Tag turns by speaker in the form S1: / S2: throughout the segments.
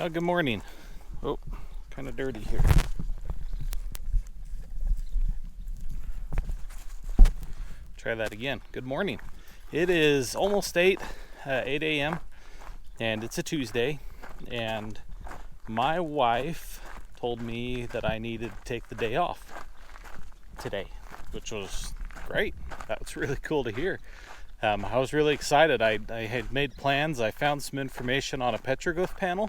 S1: Oh, good morning. Oh, kind of dirty here. Try that again. Good morning. It is almost 8 a.m. and it's a Tuesday, and my wife told me that I needed to take the day off today, which was great. That was really cool to hear. I was really excited. I had made plans. I found some information on a petroglyph panel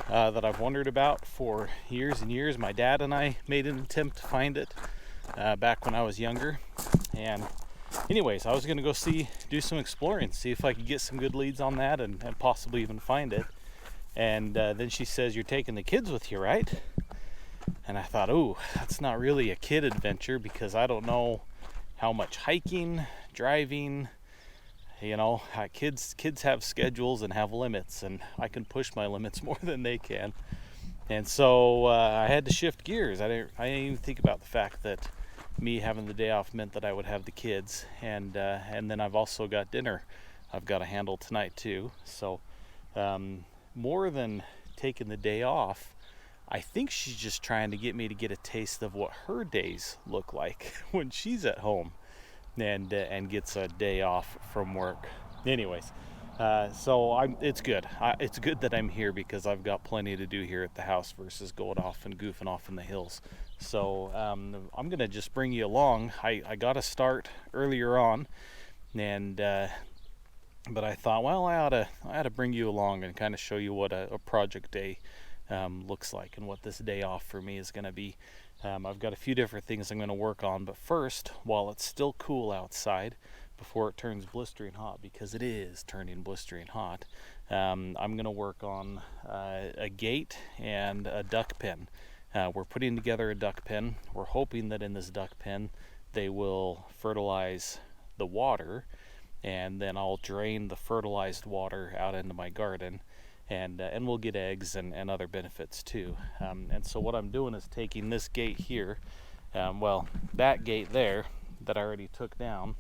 S1: that I've wondered about for years and years. My dad and I made an attempt to find it back when I was younger. And anyways, I was going to go do some exploring, see if I could get some good leads on that and possibly even find it. And then she says, "You're taking the kids with you, right?" And I thought, "Ooh, that's not really a kid adventure because I don't know how much hiking, driving, kids have schedules and have limits, and I can push my limits more than they can." And so I had to shift gears. I didn't even think about the fact that me having the day off meant that I would have the kids, and then I've also got dinner I've got to handle tonight too. So more than taking the day off, I think she's just trying to get me to get a taste of what her days look like when she's at home and gets a day off from work. Anyways, so it's good. It's good that I'm here because I've got plenty to do here at the house versus going off and goofing off in the hills. So I'm gonna just bring you along. I got to start earlier on, and but I thought, well, I ought to bring you along and kind of show you what a project day looks like and what this day off for me is going to be. I've got a few different things I'm going to work on, but first, while it's still cool outside, before it turns blistering hot, because it is turning blistering hot, I'm going to work on a gate and a duck pen. We're putting together a duck pen. We're hoping that in this duck pen they will fertilize the water, and then I'll drain the fertilized water out into my garden, and we'll get eggs and other benefits too. And so what I'm doing is taking this gate here, that gate there that I already took down,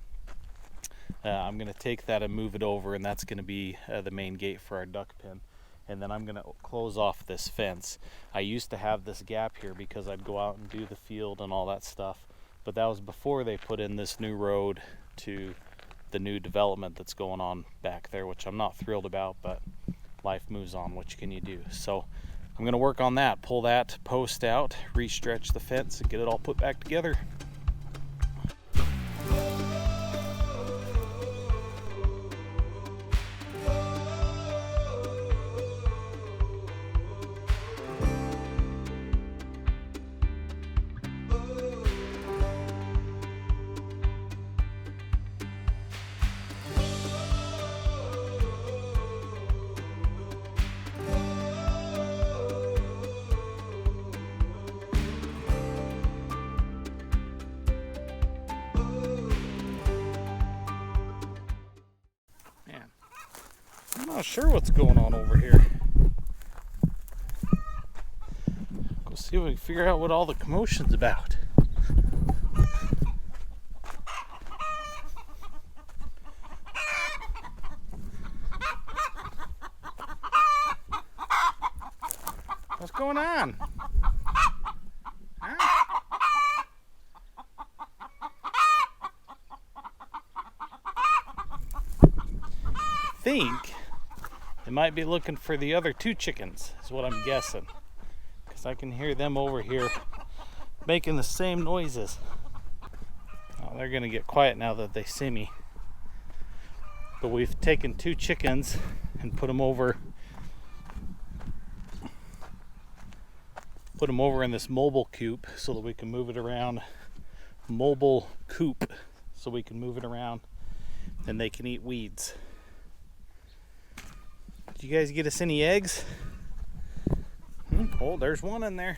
S1: I'm going to take that and move it over, and that's going to be the main gate for our duck pen. And then I'm going to close off this fence. I used to have this gap here because I'd go out and do the field and all that stuff, but that was before they put in this new road to the new development that's going on back there, which I'm not thrilled about, but life moves on. What can you do? So I'm going to work on that, pull that post out, re-stretch the fence, and get it all put back together. I'm not sure what's going on over here. Go see if we can figure out what all the commotion's about. What's going on? Huh? I think they might be looking for the other two chickens, is what I'm guessing, because I can hear them over here making the same noises. Oh, they're gonna get quiet now that they see me. But we've taken two chickens and put them over in this mobile coop so that we can move it around. Mobile coop, so we can move it around and they can eat weeds. Did you guys get us any eggs? Oh, there's one in there.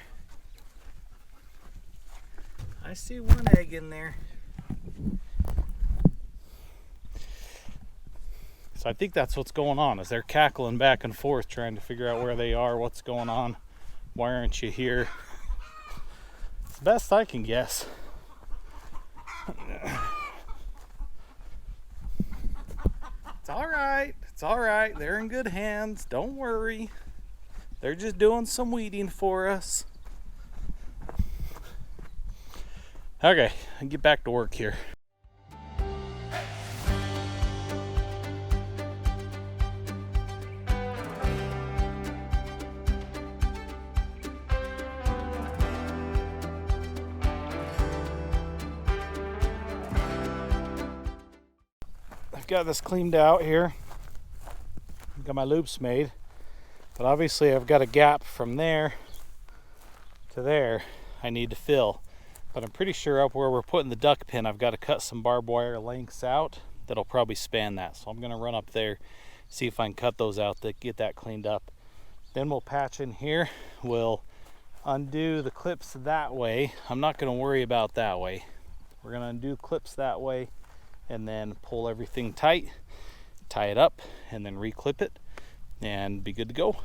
S1: I see one egg in there. So I think that's what's going on, is they're cackling back and forth trying to figure out where they are, what's going on, why aren't you here? It's the best I can guess. It's all right. They're in good hands. Don't worry. They're just doing some weeding for us. Okay, I'll get back to work here. I've got this cleaned out here. I've got my loops made, but obviously I've got a gap from there to there I need to fill. But I'm pretty sure up where we're putting the duck pin, I've got to cut some barbed wire lengths out that'll probably span that. So I'm going to run up there, see if I can cut those out to get that cleaned up. Then we'll patch in here. We'll undo the clips that way. I'm not going to worry about that way. We're going to undo clips that way and then pull everything tight, tie it up, and then reclip it and be good to go.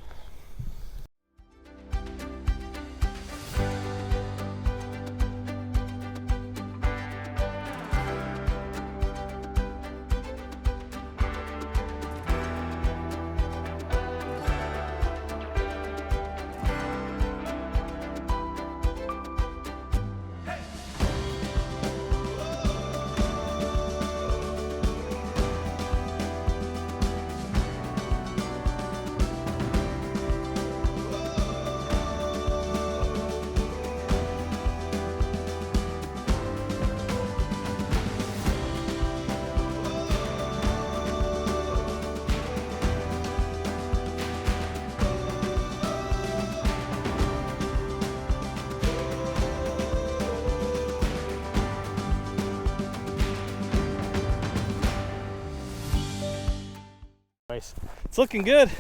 S1: It's looking good.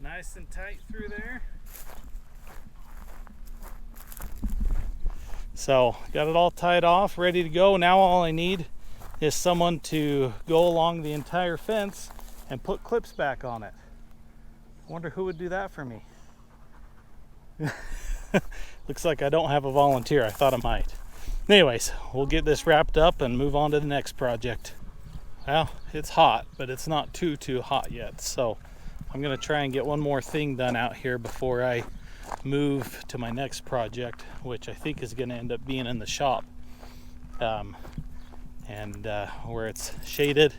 S1: Nice and tight through there. So got it all tied off, ready to go. Now all I need is someone to go along the entire fence and put clips back on it. I wonder who would do that for me. Looks like I don't have a volunteer. I thought I might. Anyways, we'll get this wrapped up and move on to the next project. Well, it's hot, but it's not too hot yet. So I'm gonna try and get one more thing done out here before I move to my next project, which I think is gonna end up being in the shop. Where it's shaded,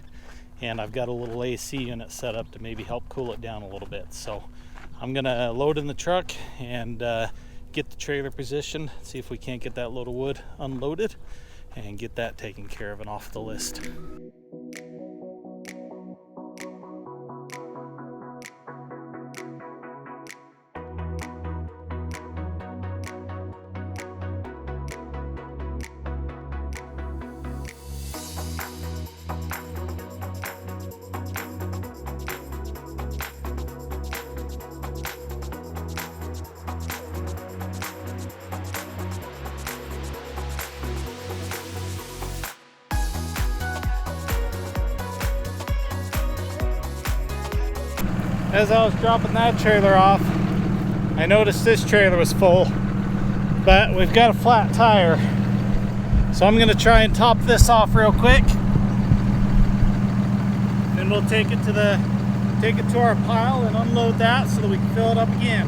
S1: and I've got a little AC unit set up to maybe help cool it down a little bit. So I'm gonna load in the truck and get the trailer positioned, see if we can't get that load of wood unloaded and get that taken care of and off the list. As I was dropping that trailer off, I noticed this trailer was full, but we've got a flat tire. So I'm gonna try and top this off real quick. Then we'll take it to our pile and unload that so that we can fill it up again.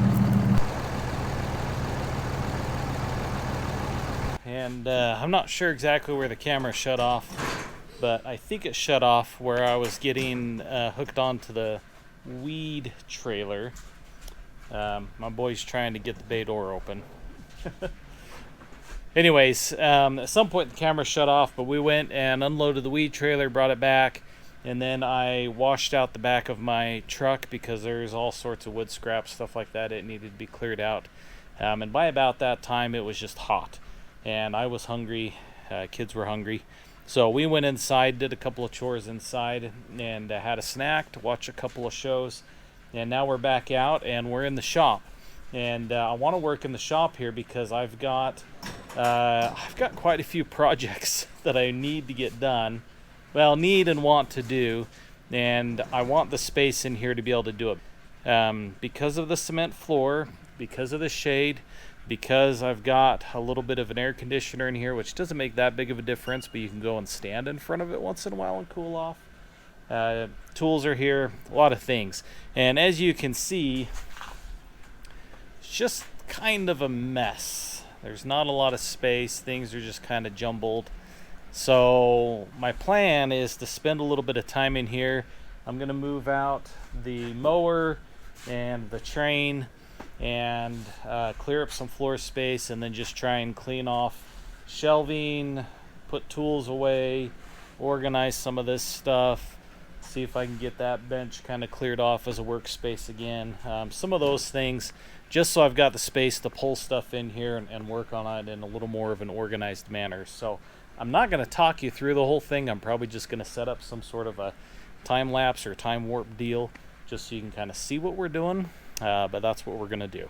S1: And I'm not sure exactly where the camera shut off, but I think it shut off where I was getting hooked onto the weed trailer. My boy's trying to get the bay door open. Anyways, at some point the camera shut off, but we went and unloaded the weed trailer, brought it back, and then I washed out the back of my truck because there's all sorts of wood scrap, stuff like that. It needed to be cleared out. And by about that time it was just hot and I was hungry, kids were hungry. So we went inside, did a couple of chores inside, and had a snack to watch a couple of shows. And now we're back out and we're in the shop. And I want to work in the shop here because I've got quite a few projects that I need to get done. Well, need and want to do. And I want the space in here to be able to do it. Because of the cement floor, because of the shade, because I've got a little bit of an air conditioner in here, which doesn't make that big of a difference, but you can go and stand in front of it once in a while and cool off. Tools are here, a lot of things. And as you can see, it's just kind of a mess. There's not a lot of space. Things are just kind of jumbled. So my plan is to spend a little bit of time in here. I'm going to move out the mower and the train and clear up some floor space, and then just try and clean off shelving, put tools away, organize some of this stuff, see if I can get that bench kind of cleared off as a workspace again. Some of those things, just so I've got the space to pull stuff in here and work on it in a little more of an organized manner. So I'm not going to talk you through the whole thing. I'm probably just going to set up some sort of a time lapse or time warp deal just so you can kind of see what we're doing, but that's what we're going to do.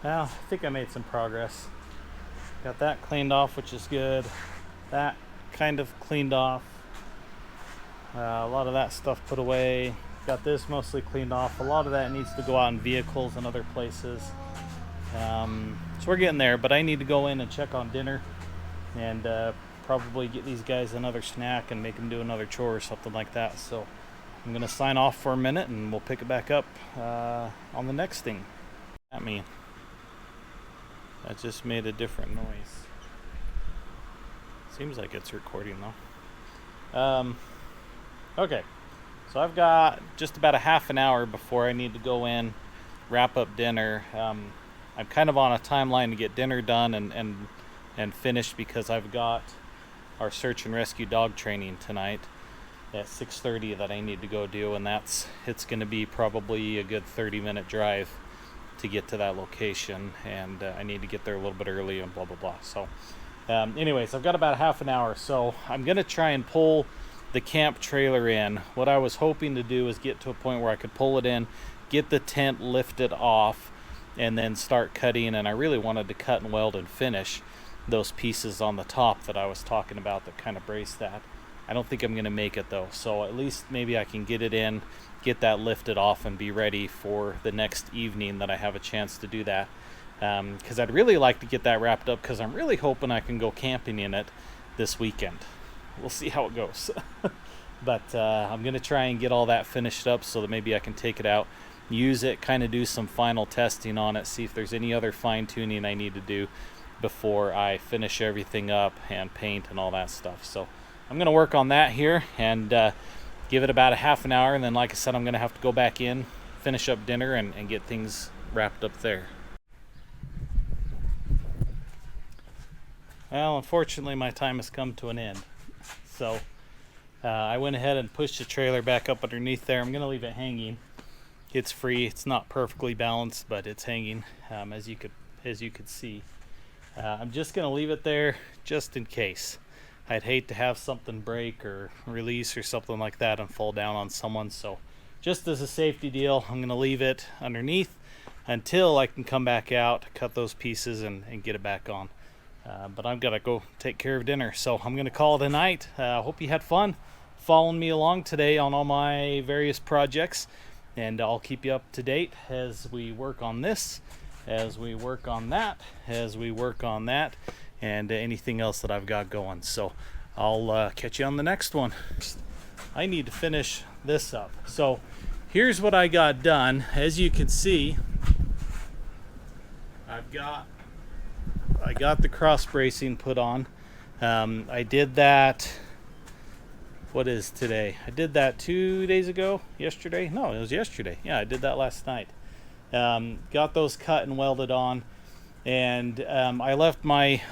S1: Well, I think I made some progress. Got that cleaned off, which is good. That kind of cleaned off. A lot of that stuff put away. Got this mostly cleaned off. A lot of that needs to go out in vehicles and other places. So we're getting there, but I need to go in and check on dinner and probably get these guys another snack and make them do another chore or something like that. So I'm going to sign off for a minute and we'll pick it back up on the next thing. At me. That just made a different noise. Seems like it's recording though. Okay, so I've got just about a half an hour before I need to go in, wrap up dinner. I'm kind of on a timeline to get dinner done and finished because I've got our search and rescue dog training tonight at 6:30 that I need to go do, and it's going to be probably a good 30-minute drive to get to that location, and I need to get there a little bit early and blah blah blah. So anyways, I've got about a half an hour, so I'm gonna try and pull the camp trailer in. What I was hoping to do is get to a point where I could pull it in, get the tent lifted off, and then start cutting. And I really wanted to cut and weld and finish those pieces on the top that I was talking about that kind of brace that. I don't think I'm gonna make it though, so at least maybe I can get it in, get that lifted off, and be ready for the next evening that I have a chance to do that. Because I'd really like to get that wrapped up, because I'm really hoping I can go camping in it this weekend. We'll see how it goes. But I'm going to try and get all that finished up so that maybe I can take it out, use it, kind of do some final testing on it, see if there's any other fine tuning I need to do before I finish everything up and paint and all that stuff. So I'm going to work on that here and give it about a half an hour, and then like I said, I'm going to have to go back in, finish up dinner, and get things wrapped up there. Well, unfortunately my time has come to an end. So I went ahead and pushed the trailer back up underneath there. I'm going to leave it hanging. It's free. It's not perfectly balanced, but it's hanging, as you could see. I'm just going to leave it there just in case. I'd hate to have something break or release or something like that and fall down on someone. So just as a safety deal, I'm going to leave it underneath until I can come back out, cut those pieces, and get it back on. But I've got to go take care of dinner. So I'm going to call it a night. Hope you had fun. following me along today on all my various projects, and I'll keep you up to date as we work on this, as we work on that, as we work on that, and anything else that I've got going. So I'll catch you on the next one. I need to finish this up. So here's what I got done. As you can see, I got the cross bracing put on. I did that, what is today? I did that 2 days ago, yesterday? No, it was yesterday. Yeah, I did that last night. Got those cut and welded on, and I left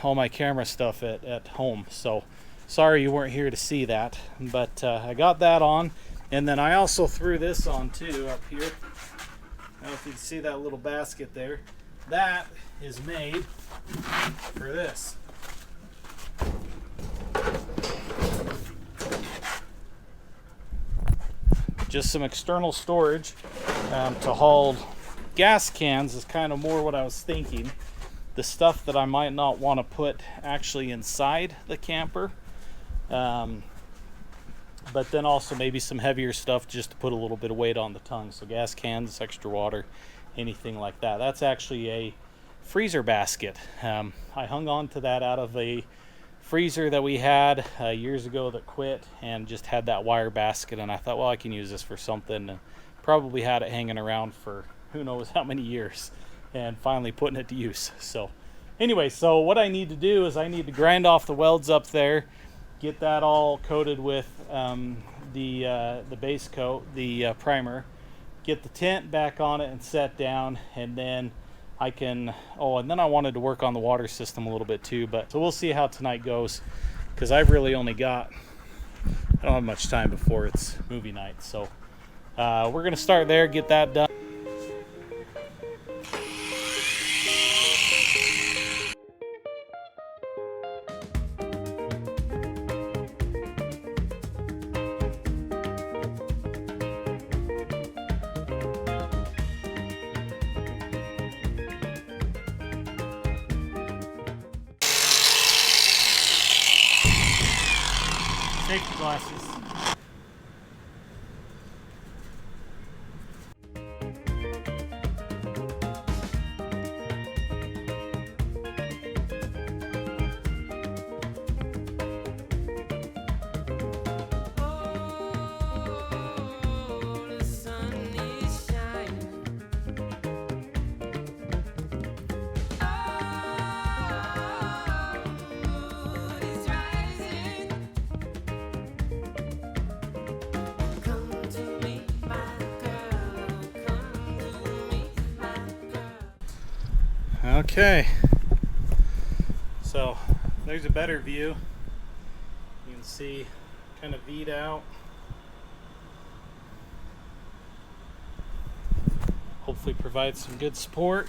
S1: all my camera stuff at home, so sorry you weren't here to see that, but I got that on, and then I also threw this on too up here. I don't know if you can see that little basket there. That is made for this. Just some external storage to hold gas cans is kind of more what I was thinking. The stuff that I might not want to put actually inside the camper. But then also maybe some heavier stuff just to put a little bit of weight on the tongue. So gas cans, extra water, anything like that. That's actually a freezer basket. I hung on to that out of a freezer that we had years ago that quit, and just had that wire basket, and I thought, well, I can use this for something, and probably had it hanging around for who knows how many years, and finally putting it to use. So anyway, so what I need to do is I need to grind off the welds up there, get that all coated with the base coat, the primer, get the tent back on it and set down, and then I can, and then I wanted to work on the water system a little bit too, but so we'll see how tonight goes, because I've really only got, I don't have much time before it's movie night. So we're gonna start there, get that done. Safety glasses. Okay, so there's a better view. You can see kind of V'd out. Hopefully provide some good support.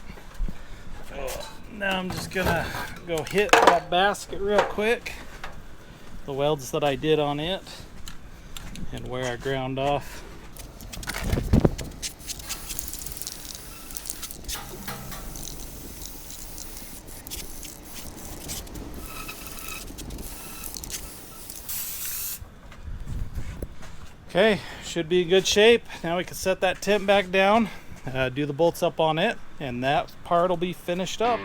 S1: Now I'm just gonna go hit that basket real quick, the welds that I did on it and where I ground off. Okay, should be in good shape. Now we can set that tent back down, do the bolts up on it, and that part will be finished up.